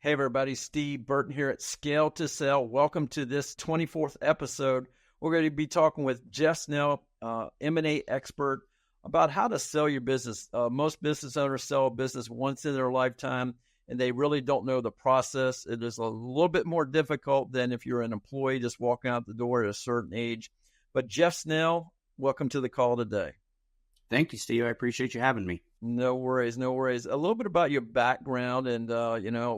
Hey everybody, Steve Burton here at Scale to Sell. Welcome to this 24th episode. We're going to be talking with Jeff Snell, M&A expert, about how to sell your business. Most business owners sell a business once in their lifetime, and they really don't know the process. It is a little bit more difficult than if you're an employee just walking out the door at a certain age. But Jeff Snell, welcome to the call today. Thank you, Steve. I appreciate you having me. No worries, no worries. A little bit about your background, and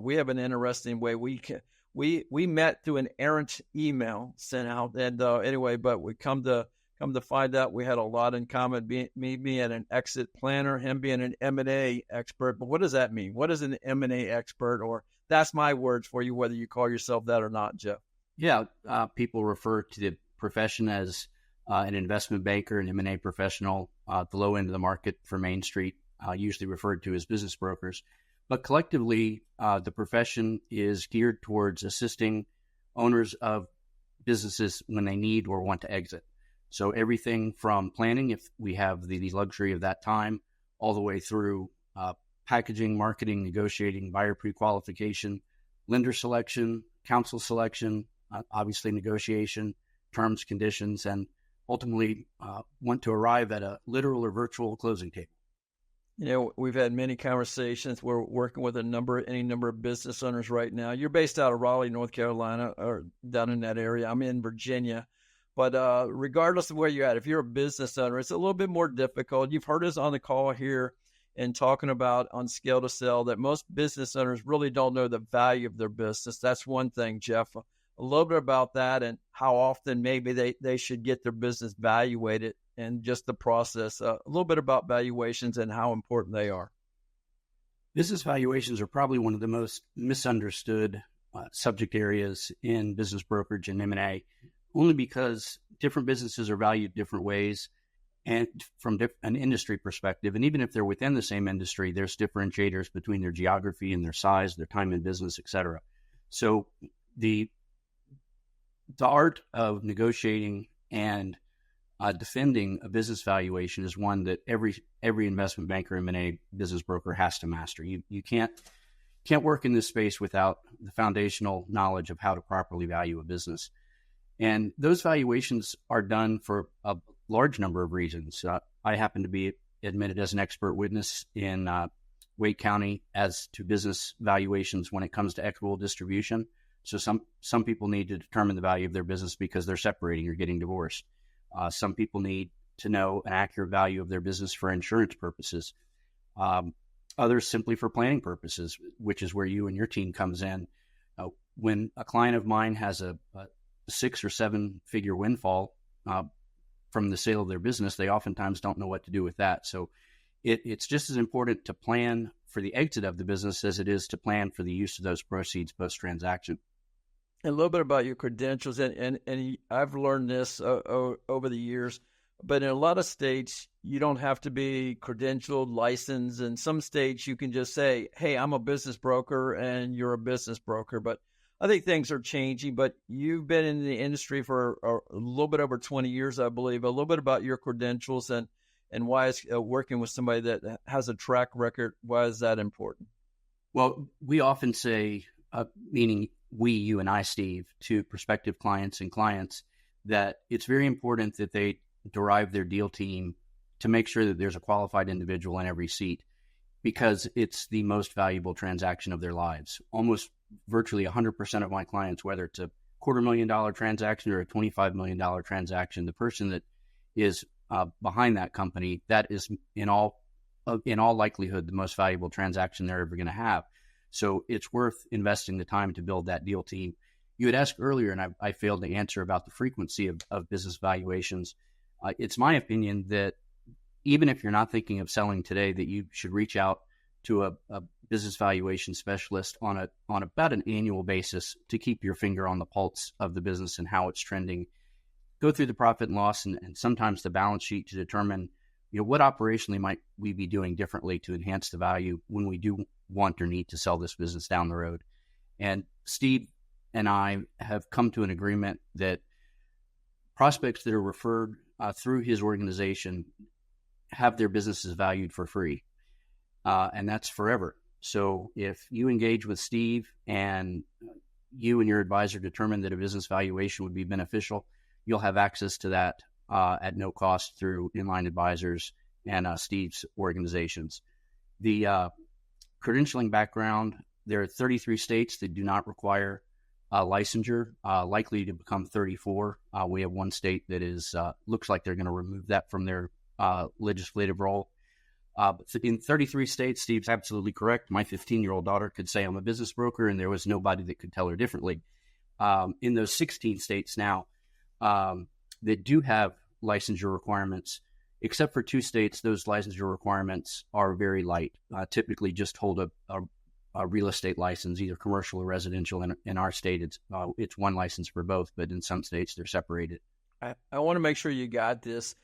we have an interesting way we met through an errant email sent out, and but we come to find out we had a lot in common. Me being an exit planner, him being an M&A expert. But what does that mean? What is an M&A expert? Or that's my words for you, whether you call yourself that or not, Jeff. Yeah, people refer to the profession as an investment banker, an M&A professional, the low end of the market for Main Street, usually referred to as business brokers. But collectively, the profession is geared towards assisting owners of businesses when they need or want to exit. So everything from planning, if we have the luxury of that time, all the way through packaging, marketing, negotiating, buyer pre-qualification, lender selection, counsel selection, obviously negotiation, terms, conditions, and ultimately want to arrive at a literal or virtual closing table. You know, we've had many conversations. We're working with any number of business owners right now. You're based out of Raleigh, North Carolina, or down in that area. I'm in Virginia. But regardless of where you're at, if you're a business owner, it's a little bit more difficult. You've heard us on the call here and talking about on Scale to Sell that most business owners really don't know the value of their business. That's one thing, Jeff. A little bit about that and how often maybe they should get their business valuated and just the process. A little bit about valuations and how important they are. Business valuations are probably one of the most misunderstood subject areas in business brokerage and M&A, only because different businesses are valued different ways and from an industry perspective. And even if they're within the same industry, there's differentiators between their geography and their size, their time in business, et cetera. So the art of negotiating and defending a business valuation is one that every investment banker, M&A business broker has to master. You can't work in this space without the foundational knowledge of how to properly value a business. And those valuations are done for a large number of reasons. I happen to be admitted as an expert witness in Wake County as to business valuations when it comes to equitable distribution. So some people need to determine the value of their business because they're separating or getting divorced. Some people need to know an accurate value of their business for insurance purposes. Others simply for planning purposes, which is where you and your team comes in. When a client of mine has a 6 or 7 figure windfall from the sale of their business, they oftentimes don't know what to do with that. So it's just as important to plan for the exit of the business as it is to plan for the use of those proceeds post-transaction. A little bit about your credentials, and I've learned this over the years, but in a lot of states, you don't have to be credentialed, licensed. In some states, you can just say, hey, I'm a business broker, and you're a business broker. But I think things are changing, but you've been in the industry for a little bit over 20 years, I believe. A little bit about your credentials and why is working with somebody that has a track record, why is that important? Well, we often say, meaning we, you and I, Steve, to prospective clients and clients, that it's very important that they derive their deal team to make sure that there's a qualified individual in every seat, because it's the most valuable transaction of their lives. Almost virtually 100% of my clients, whether it's a $250,000 transaction or a $25 million transaction, the person that is behind that company, that is in all likelihood the most valuable transaction they're ever going to have. So it's worth investing the time to build that deal team. You had asked earlier, and I failed to answer about the frequency of business valuations. It's my opinion that even if you're not thinking of selling today, that you should reach out to a business valuation specialist on about an annual basis to keep your finger on the pulse of the business and how it's trending. Go through the profit and loss and sometimes the balance sheet to determine, what operationally might we be doing differently to enhance the value when we do want or need to sell this business down the road. And Steve and I have come to an agreement that prospects that are referred through his organization have their businesses valued for free. And that's forever. So if you engage with Steve and you and your advisor determine that a business valuation would be beneficial, you'll have access to that at no cost through inline advisors and Steve's organizations. The credentialing background, there are 33 states that do not require licensure, likely to become 34. We have one state that is looks like they're going to remove that from their legislative role. But in 33 states, Steve's absolutely correct. My 15-year-old daughter could say I'm a business broker, and there was nobody that could tell her differently. In those 16 states now that do have licensure requirements, except for 2 states, those licensure requirements are very light. Typically just hold a real estate license, either commercial or residential. In our state, it's one license for both, but in some states they're separated. I want to make sure you got this.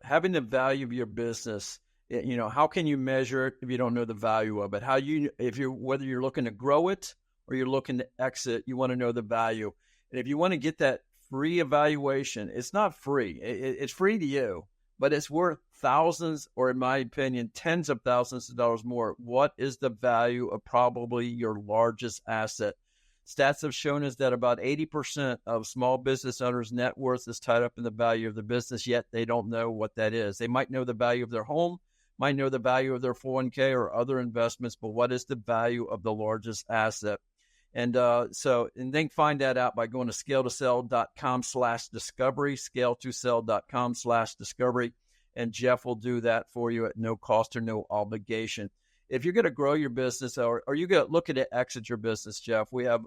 Having the value of your business, how can you measure it if you don't know the value of it? Whether you're looking to grow it or you're looking to exit, you want to know the value. And if you want to get that free evaluation, it's not free. It's free to you, but it's worth thousands, or in my opinion, tens of thousands of dollars more. What is the value of probably your largest asset? Stats have shown us that about 80% of small business owners' net worth is tied up in the value of the business, yet they don't know what that is. They might know the value of their home, might know the value of their 401k or other investments, but what is the value of the largest asset? And then find that out by going to scale2sell.com/discovery, scale2sell.com/discovery, and Jeff will do that for you at no cost or no obligation. If you're going to grow your business or you're going to look at exit your business, Jeff, we have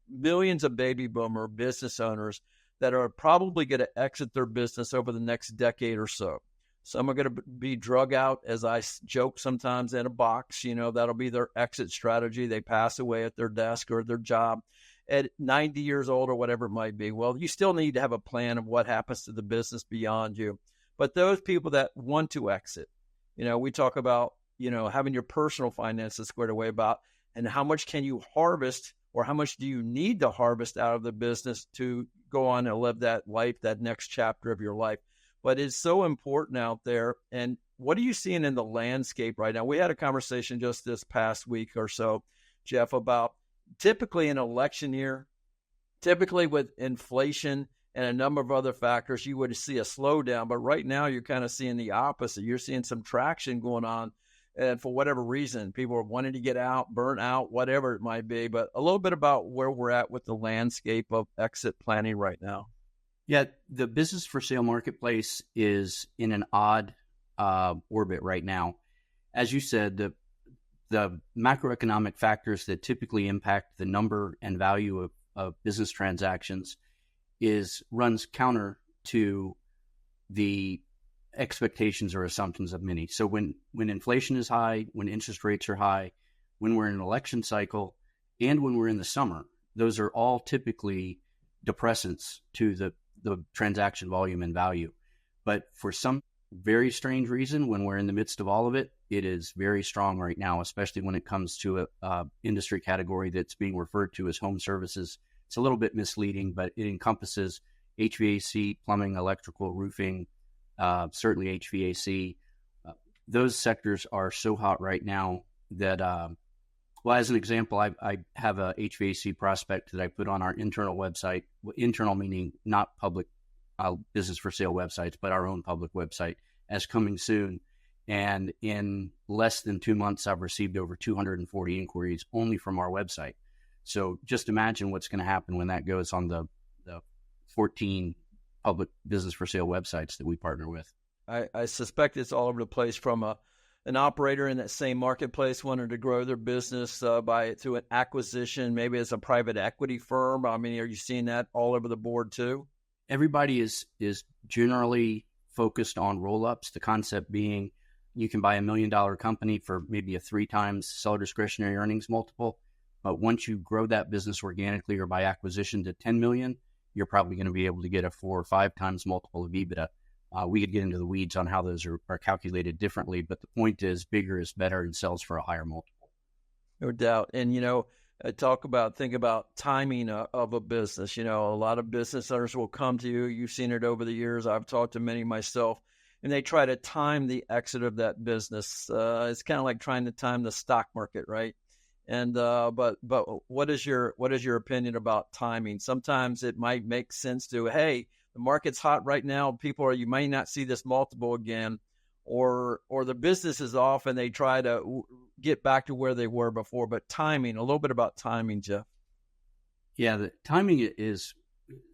millions of baby boomer business owners that are probably going to exit their business over the next decade or so. Some are going to be drug out, as I joke sometimes, in a box. That'll be their exit strategy. They pass away at their desk or their job at 90 years old or whatever it might be. Well, you still need to have a plan of what happens to the business beyond you. But those people that want to exit, we talk about, having your personal finances squared away about, and how much can you harvest, or how much do you need to harvest out of the business to go on and live that life, that next chapter of your life. But it's so important out there. And what are you seeing in the landscape right now? We had a conversation just this past week or so, Jeff, about typically an election year, typically with inflation and a number of other factors, you would see a slowdown. But right now you're kind of seeing the opposite. You're seeing some traction going on. And for whatever reason, people are wanting to get out, burn out, whatever it might be. But a little bit about where we're at with the landscape of exit planning right now. Yeah, the business for sale marketplace is in an odd orbit right now. As you said, the macroeconomic factors that typically impact the number and value of business transactions runs counter to the expectations or assumptions of many. So when inflation is high, when interest rates are high, when we're in an election cycle, and when we're in the summer, those are all typically depressants to the transaction volume and value. But for some very strange reason, when we're in the midst of all of it, it is very strong right now, especially when it comes to a industry category that's being referred to as home services. It's a little bit misleading, but it encompasses HVAC, plumbing, electrical, roofing, certainly HVAC. Those sectors are so hot right now that, as an example, I have a HVAC prospect that I put on our internal website, internal meaning not public business for sale websites, but our own public website, as coming soon. And in less than 2 months, I've received over 240 inquiries only from our website. So just imagine what's going to happen when that goes on the 14 public business for sale websites that we partner with. I suspect it's all over the place, from an operator in that same marketplace wanting to grow their business through an acquisition, maybe as a private equity firm. I mean, are you seeing that all over the board too? Everybody is generally focused on roll-ups, the concept being you can buy $1 million company for maybe a 3 times seller discretionary earnings multiple. But once you grow that business organically or by acquisition to 10 million, you're probably going to be able to get a 4 or 5 times multiple of EBITDA. We could get into the weeds on how those are calculated differently, but the point is bigger is better and sells for a higher multiple. No doubt. And, think about timing of a business. A lot of business owners will come to you. You've seen it over the years. I've talked to many myself, and they try to time the exit of that business. It's kind of like trying to time the stock market, right? And but what is your opinion about timing? Sometimes it might make sense to, hey, the market's hot right now. You may not see this multiple again, or the business is off and they try to get back to where they were before. But timing, a little bit about timing, Jeff. Yeah, the timing is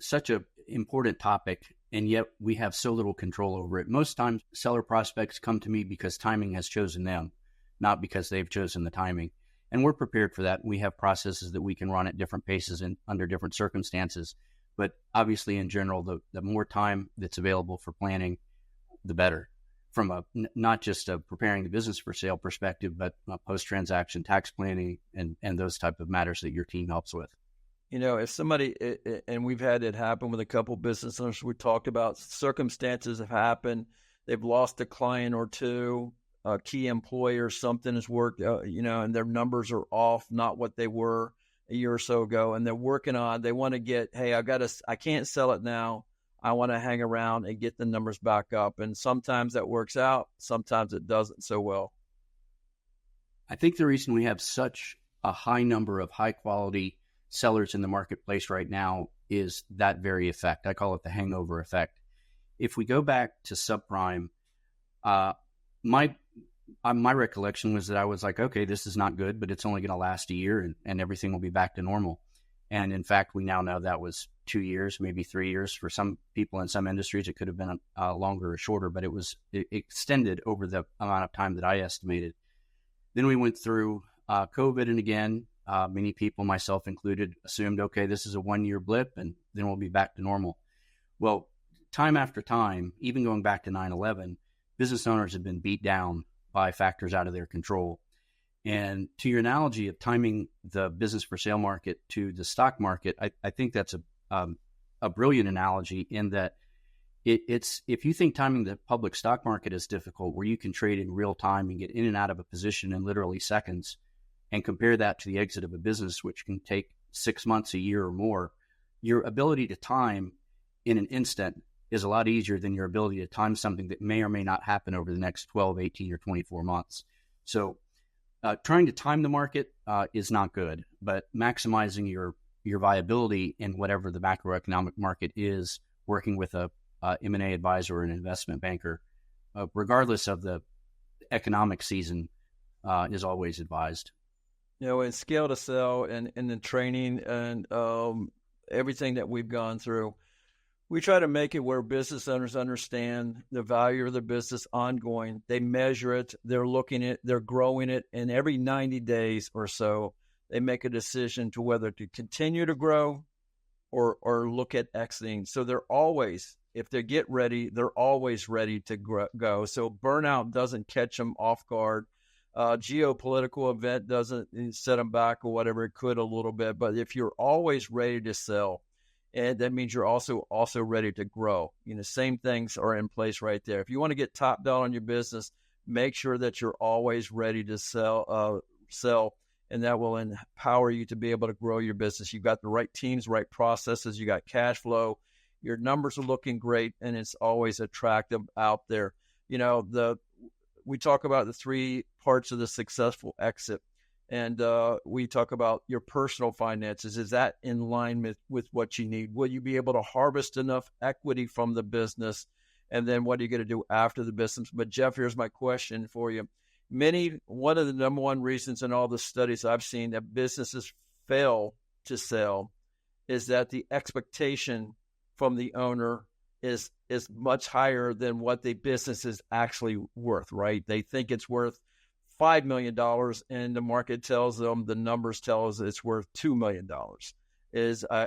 such an important topic, and yet we have so little control over it. Most times, seller prospects come to me because timing has chosen them, not because they've chosen the timing. And we're prepared for that. We have processes that we can run at different paces and under different circumstances. But obviously, in general, the more time that's available for planning, the better. From not just preparing the business for sale perspective, but post-transaction tax planning and those type of matters that your team helps with. If somebody, and we've had it happen with a couple business owners, we talked about circumstances have happened. They've lost a client or two, a key employer, something has worked, and their numbers are off, not what they were a year or so ago. And they're working on, they want to get, hey, I can't sell it now. I want to hang around and get the numbers back up. And sometimes that works out. Sometimes it doesn't so well. I think the reason we have such a high number of high quality sellers in the marketplace right now is that very effect. I call it the hangover effect. If we go back to subprime, my recollection was that I was like, okay, this is not good, but it's only going to last a year and everything will be back to normal. And in fact, we now know that was 2 years, maybe 3 years. For some people in some industries, it could have been longer or shorter, but it extended over the amount of time that I estimated. Then we went through COVID, and again, many people, myself included, assumed, okay, this is a 1 year blip and then we'll be back to normal. Well, time after time, even going back to 9/11, business owners have been beat down by factors out of their control. And to your analogy of timing the business for sale market to the stock market, I think that's a brilliant analogy in that it's if you think timing the public stock market is difficult, where you can trade in real time and get in and out of a position in literally seconds, and compare that to the exit of a business, which can take 6 months, a year or more, your ability to time in an instant is a lot easier than your ability to time something that may or may not happen over the next 12, 18, or 24 months. So trying to time the market is not good, but maximizing your viability in whatever the macroeconomic market is, working with a M&A advisor or an investment banker, regardless of the economic season, is always advised. In scale to sell and the training and everything that we've gone through, we try to make it where business owners understand the value of the business ongoing. They measure it, they're looking at it, they're growing it, and every 90 days or so, they make a decision to whether to continue to grow or look at exiting. So they're always, if they get ready, they're always ready to go. So burnout doesn't catch them off guard. Geopolitical event doesn't set them back or whatever. It could a little bit, but if you're always ready to sell, and that means you're also ready to grow. Same things are in place right there. If you want to get top dollar on your business, make sure that you're always ready to sell, and that will empower you to be able to grow your business. You've got the right teams, right processes. You got cash flow. Your numbers are looking great, and it's always attractive out there. We talk about the 3 parts of the successful exit, and we talk about your personal finances. Is that in line with what you need? Will you be able to harvest enough equity from the business? And then what are you going to do after the business? But Jeff, here's my question for you. One of the number one reasons in all the studies I've seen that businesses fail to sell is that the expectation from the owner is much higher than what the business is actually worth, right? They think it's worth $5 million and the market tells them, the numbers tell us it's worth $2 million.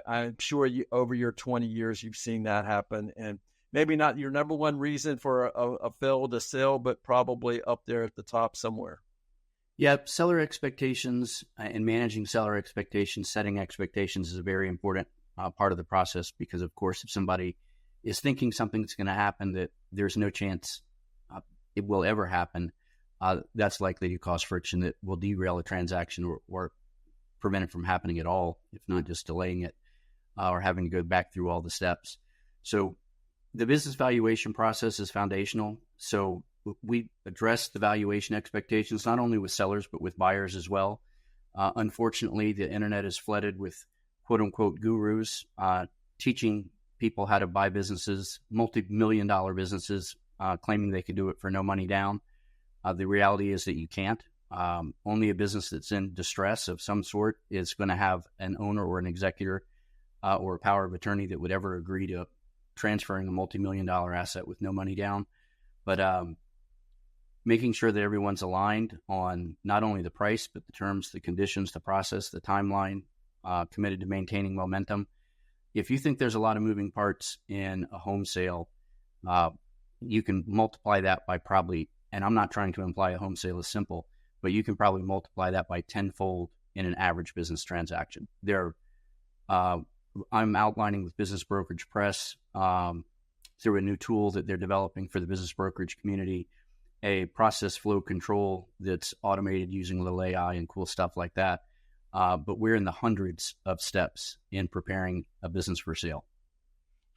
I'm sure over your 20 years, you've seen that happen. And maybe not your number one reason for a fail to sell, but probably up there at the top somewhere. Yeah, seller expectations and managing seller expectations, setting expectations is a very important part of the process, because of course, if somebody is thinking something's going to happen that there's no chance it will ever happen, that's likely to cause friction that will derail a transaction or prevent it from happening at all, if not just delaying it or having to go back through all the steps. So the business valuation process is foundational. So we address the valuation expectations, not only with sellers, but with buyers as well. Unfortunately, the internet is flooded with quote unquote gurus teaching people how to buy businesses, multi-million dollar businesses, claiming they could do it for no money down. The reality is that you can't. Only a business that's in distress of some sort is going to have an owner or an executor or a power of attorney that would ever agree to transferring a multi-million dollar asset with no money down. But making sure that everyone's aligned on not only the price, but the terms, the conditions, the process, the timeline, committed to maintaining momentum. If you think there's a lot of moving parts in a home sale, you can multiply that by probably, and I'm not trying to imply a home sale is simple, but you can probably multiply that by tenfold in an average business transaction. I'm outlining with Business Brokerage Press through a new tool that they're developing for the business brokerage community, a process flow control that's automated using a little AI and cool stuff like that. But we're in the hundreds of steps in preparing a business for sale.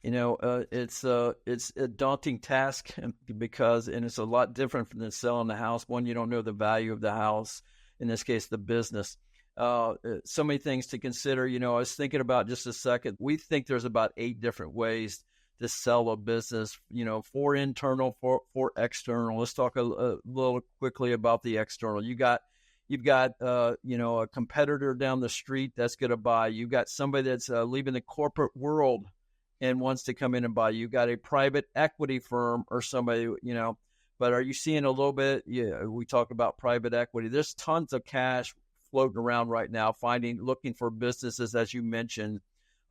It's a daunting task because it's a lot different than selling the house. One, you don't know the value of the house, in this case, the business. So many things to consider. I was thinking about just a second. We think there's about 8 different ways to sell a business, for internal, for external. Let's talk a little quickly about the external. You've got a competitor down the street that's going to buy. You've got somebody that's leaving the corporate world and wants to come in and buy. You've got a private equity firm or somebody, but are you seeing a little bit? Yeah, we talk about private equity. There's tons of cash floating around right now, looking for businesses, as you mentioned,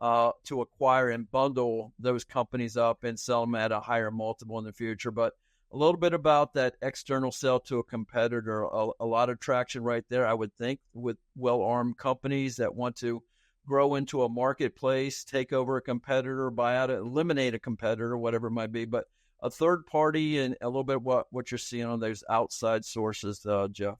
to acquire and bundle those companies up and sell them at a higher multiple in the future. But a little bit about that external sale to a competitor, a lot of traction right there, I would think, with well-armed companies that want to grow into a marketplace, take over a competitor, buy out, eliminate a competitor, whatever it might be. But a third party and a little bit what you're seeing on those outside sources, Jeff.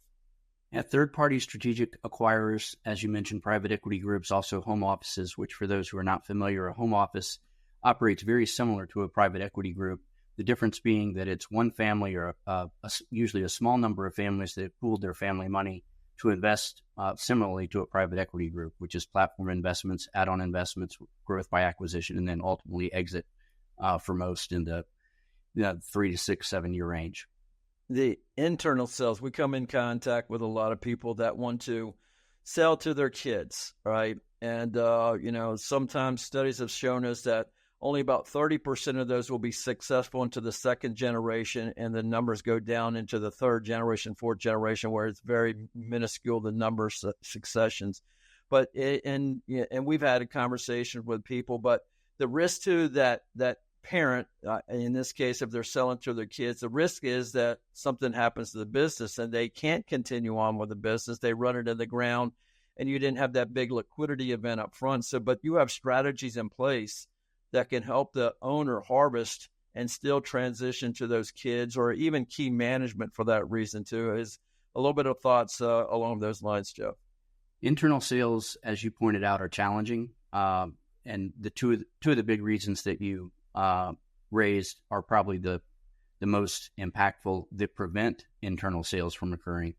Yeah, third-party strategic acquirers, as you mentioned, private equity groups, also home offices, which for those who are not familiar, a home office operates very similar to a private equity group. The difference being that it's one family or usually a small number of families that have pooled their family money to invest similarly to a private equity group, which is platform investments, add-on investments, growth by acquisition, and then ultimately exit for most in the 3 to 6, 7 year range. The internal sales, we come in contact with a lot of people that want to sell to their kids, right? And, sometimes studies have shown us that only about 30% of those will be successful into the second generation, and the numbers go down into the third generation, fourth generation, where it's very minuscule, the numbers, successions. But, and we've had a conversation with people, but the risk to that parent, in this case, if they're selling to their kids, the risk is that something happens to the business and they can't continue on with the business. They run it in the ground, and you didn't have that big liquidity event up front. So, but you have strategies in place that can help the owner harvest and still transition to those kids, or even key management for that reason too. Is a little bit of thoughts along those lines, Jeff. Internal sales, as you pointed out, are challenging. And the two of the big reasons that you raised are probably the most impactful that prevent internal sales from occurring.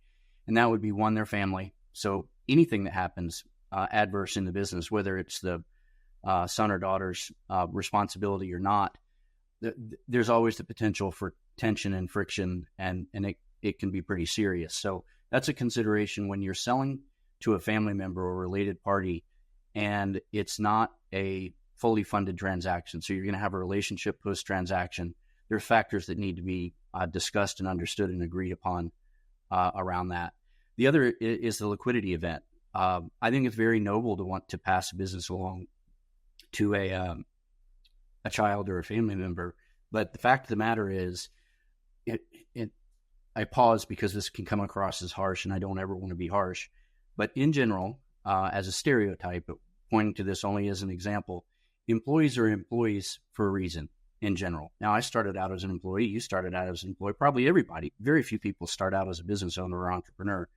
And that would be, one, their family. So anything that happens adverse in the business, whether it's the son or daughter's responsibility or not, there's always the potential for tension and friction, and it can be pretty serious. So that's a consideration when you're selling to a family member or related party, and it's not a fully funded transaction. So you're going to have a relationship post-transaction. There are factors that need to be discussed and understood and agreed upon around that. The other is the liquidity event. I think it's very noble to want to pass a business along to a child or a family member. But the fact of the matter is, I pause because this can come across as harsh, and I don't ever want to be harsh. But in general, as a stereotype, but pointing to this only as an example, employees are employees for a reason in general. Now, I started out as an employee. You started out as an employee. Probably everybody. Very few people start out as a business owner or entrepreneur.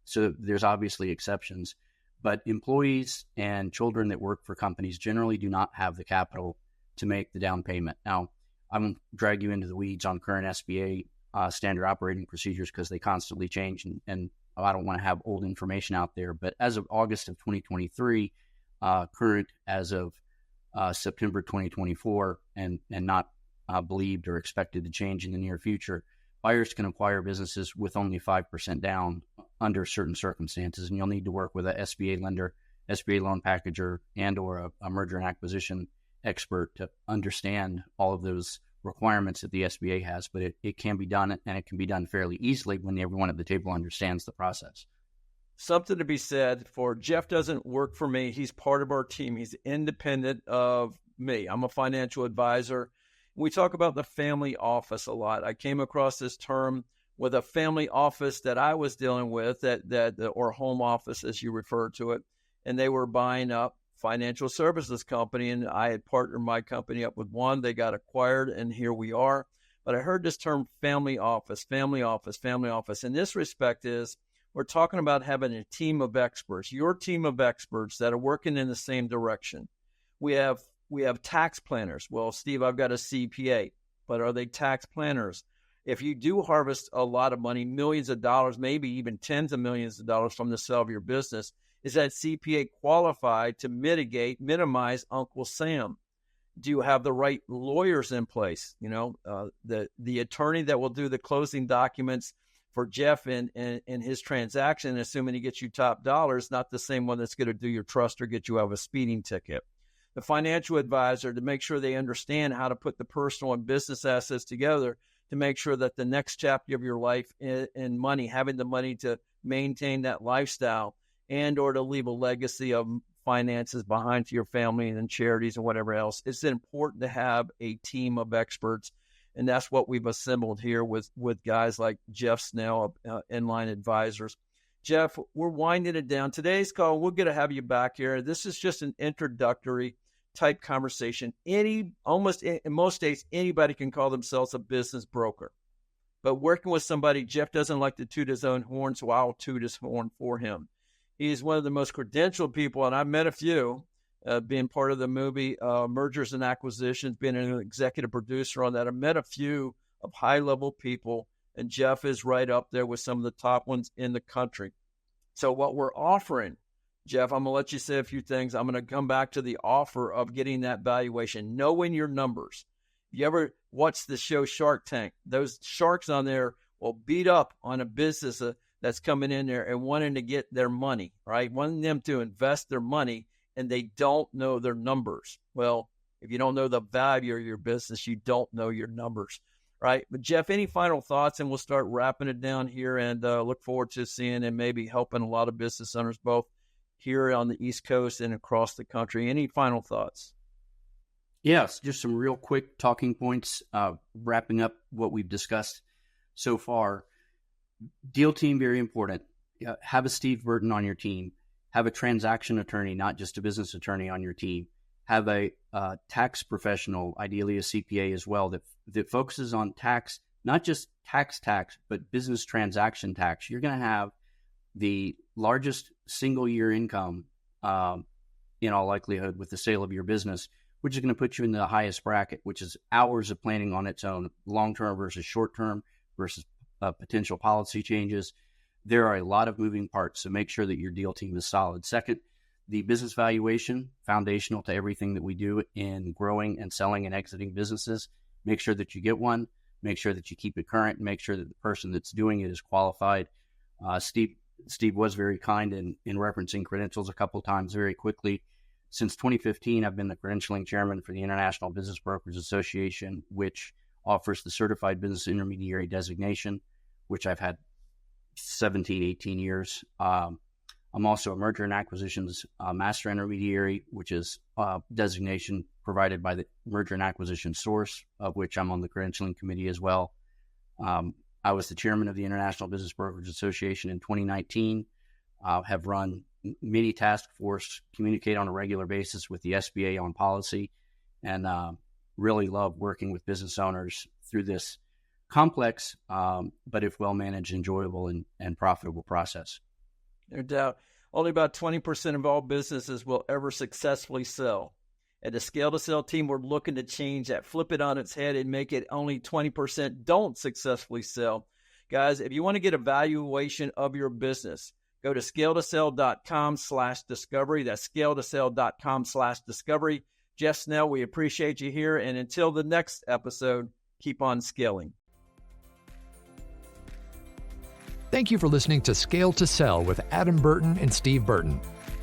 So there's obviously exceptions. But employees and children that work for companies generally do not have the capital to make the down payment. Now, I won't drag you into the weeds on current SBA standard operating procedures because they constantly change and I don't want to have old information out there, but as of August of 2023, current as of September 2024, and not believed or expected to change in the near future, buyers can acquire businesses with only 5% down under certain circumstances, and you'll need to work with a SBA lender, SBA loan packager, and or a merger and acquisition expert to understand all of those requirements that the SBA has. But it can be done, and it can be done fairly easily when everyone at the table understands the process. Something to be said for Jeff doesn't work for me. He's part of our team. He's independent of me. I'm a financial advisor. We talk about the family office a lot. I came across this term with a family office that I was dealing with, or home office as you refer to it, and they were buying up financial services company, and I had partnered my company up with one. They got acquired, and here we are. But I heard this term family office, family office, family office. In this respect is we're talking about having a team of experts, your team of experts that are working in the same direction. We have tax planners. Well, Steve, I've got a CPA, but are they tax planners? If you do harvest a lot of money, millions of dollars, maybe even tens of millions of dollars from the sale of your business, is that CPA qualified to minimize Uncle Sam? Do you have the right lawyers in place? The attorney that will do the closing documents for Jeff in his transaction, assuming he gets you top dollar, is not the same one that's going to do your trust or get you out of a speeding ticket. The financial advisor, to make sure they understand how to put the personal and business assets together to make sure that the next chapter of your life in money, having the money to maintain that lifestyle and or to leave a legacy of finances behind to your family and charities and whatever else, it's important to have a team of experts. And that's what we've assembled here with guys like Jeff Snell, Inline Advisors. Jeff, we're winding it down. Today's call, we're going to have you back here. This is just an introductory type conversation. In most states, anybody can call themselves a business broker. But working with somebody, Jeff doesn't like to toot his own horn, so I'll toot his horn for him. He's one of the most credentialed people, and I've met a few, being part of the movie Mergers and Acquisitions, being an executive producer on that. I've met a few of high-level people, and Jeff is right up there with some of the top ones in the country. So what we're offering, Jeff, I'm going to let you say a few things. I'm going to come back to the offer of getting that valuation, knowing your numbers. You ever watch the show Shark Tank? Those sharks on there will beat up on a business that's coming in there and wanting to get their money, right? Wanting them to invest their money, and they don't know their numbers. Well, if you don't know the value of your business, you don't know your numbers, right? But Jeff, any final thoughts? And we'll start wrapping it down here, and look forward to seeing and maybe helping a lot of business owners both here on the East Coast and across the country. Any final thoughts? Yes, just some real quick talking points, wrapping up what we've discussed so far. Deal team, very important. Have a Steve Burton on your team. Have a transaction attorney, not just a business attorney, on your team. Have a tax professional, ideally a CPA as well, that focuses on tax, not just tax, but business transaction tax. You're going to have the largest single year income in all likelihood with the sale of your business, which is going to put you in the highest bracket, which is hours of planning on its own, long-term versus short-term versus potential policy changes. There are a lot of moving parts, so make sure that your deal team is solid. Second, the business valuation, foundational to everything that we do in growing and selling and exiting businesses. Make sure that you get one, make sure that you keep it current, and make sure that the person that's doing it is qualified. Steve was very kind in referencing credentials a couple of times very quickly. Since 2015, I've been the credentialing chairman for the International Business Brokers Association, which offers the Certified Business Intermediary designation, which I've had 17, 18 years. I'm also a Merger and Acquisitions Master Intermediary, which is a designation provided by the Merger and Acquisition Source, of which I'm on the credentialing committee as well. I was the chairman of the International Business Brokers Association in 2019. Have run many task force, communicate on a regular basis with the SBA on policy, and really love working with business owners through this complex, but if well managed, enjoyable and profitable process. No doubt. Only about 20% of all businesses will ever successfully sell. At the Scale to Sell team, we're looking to change that, flip it on its head, and make it only 20% don't successfully sell. Guys, if you want to get a valuation of your business, go to scaletosell.com/discovery. That's scaletosell.com/discovery. Jeff Snell, we appreciate you here. And until the next episode, keep on scaling. Thank you for listening to Scale to Sell with Adam Burton and Steve Burton.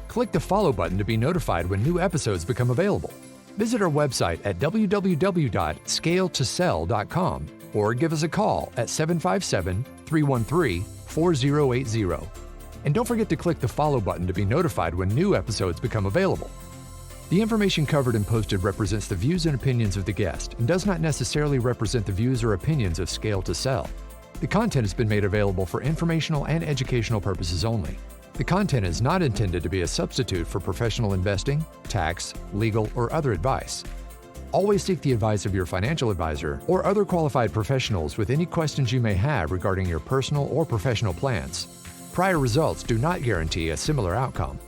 Click the follow button to be notified when new episodes become available. Visit our website at www.scaletosell.com or give us a call at 757-313-4080. And don't forget to click the follow button to be notified when new episodes become available. The information covered and posted represents the views and opinions of the guest and does not necessarily represent the views or opinions of Scale to Sell. The content has been made available for informational and educational purposes only. The content is not intended to be a substitute for professional investing, tax, legal, or other advice. Always seek the advice of your financial advisor or other qualified professionals with any questions you may have regarding your personal or professional plans. Prior results do not guarantee a similar outcome.